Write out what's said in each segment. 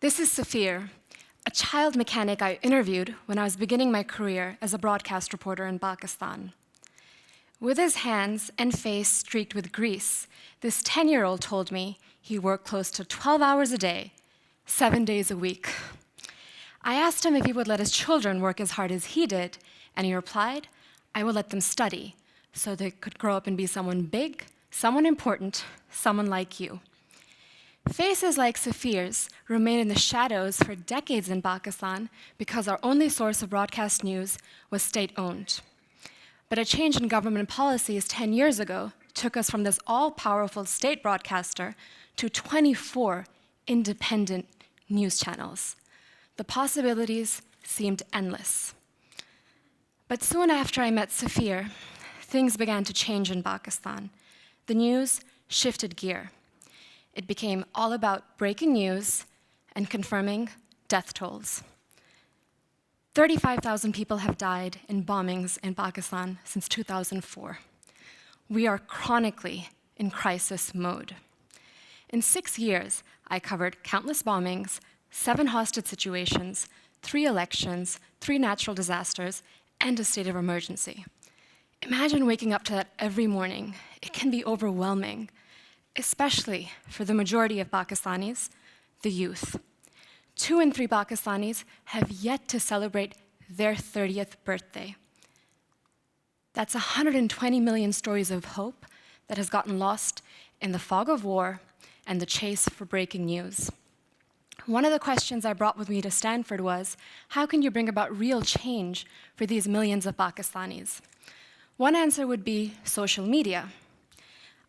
This is Safir, a child mechanic I interviewed when I was beginning my career as a broadcast reporter in Pakistan. With his hands and face streaked with grease, this 10-year-old told me he worked close to 12 hours a day, 7 days a week. I asked him if he would let his children work as hard as he did, and he replied, "I will let them study so they could grow up and be someone big, someone important, someone like you." Faces like Safir's remained in the shadows for decades in Pakistan because our only source of broadcast news was state-owned. But a change in government policies 10 years ago took us from this all-powerful state broadcaster to 24 independent news channels. The possibilities seemed endless. But soon after I met Safir, things began to change in Pakistan. The news shifted gear. It became all about breaking news and confirming death tolls. 35,000 people have died in bombings in Pakistan since 2004. We are chronically in crisis mode. In 6 years, I covered countless bombings, 7 hostage situations, 3 elections, 3 natural disasters, and a state of emergency. Imagine waking up to that every morning. It can be overwhelming, especially for the majority of Pakistanis, the youth. 2 in 3 Pakistanis have yet to celebrate their 30th birthday. That's 120 million stories of hope that has gotten lost in the fog of war and the chase for breaking news. One of the questions I brought with me to Stanford was, how can you bring about real change for these millions of Pakistanis? One answer would be social media.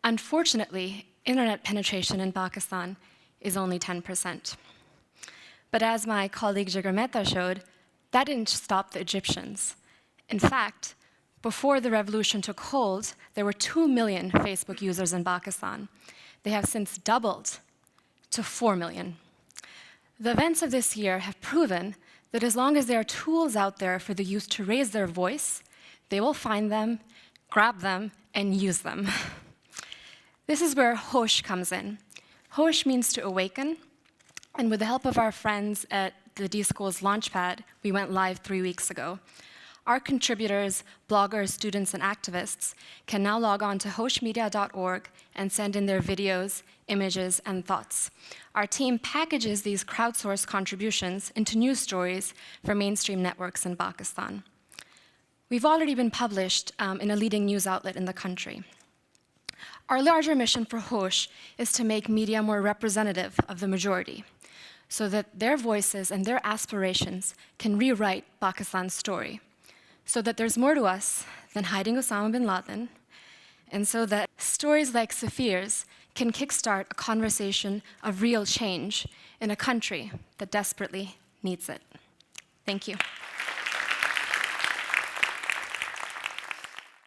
Unfortunately, internet penetration in Pakistan is only 10%. But as my colleague Jigar Mehta showed, that didn't stop the Egyptians. In fact, before the revolution took hold, there were 2 million Facebook users in Pakistan. They have since doubled to 4 million. The events of this year have proven that as long as there are tools out there for the youth to raise their voice, they will find them, grab them, and use them. This is where Hosh comes in. Hosh means to awaken, and with the help of our friends at the D-School's Launchpad, we went live 3 weeks ago. Our contributors, bloggers, students, and activists can now log on to hoshmedia.org and send in their videos, images, and thoughts. Our team packages these crowdsourced contributions into news stories for mainstream networks in Pakistan. We've already been published in a leading news outlet in the country. Our larger mission for Hosh is to make media more representative of the majority, so that their voices and their aspirations can rewrite Pakistan's story, so that there's more to us than hiding Osama bin Laden, and so that stories like Safir's can kickstart a conversation of real change in a country that desperately needs it. Thank you.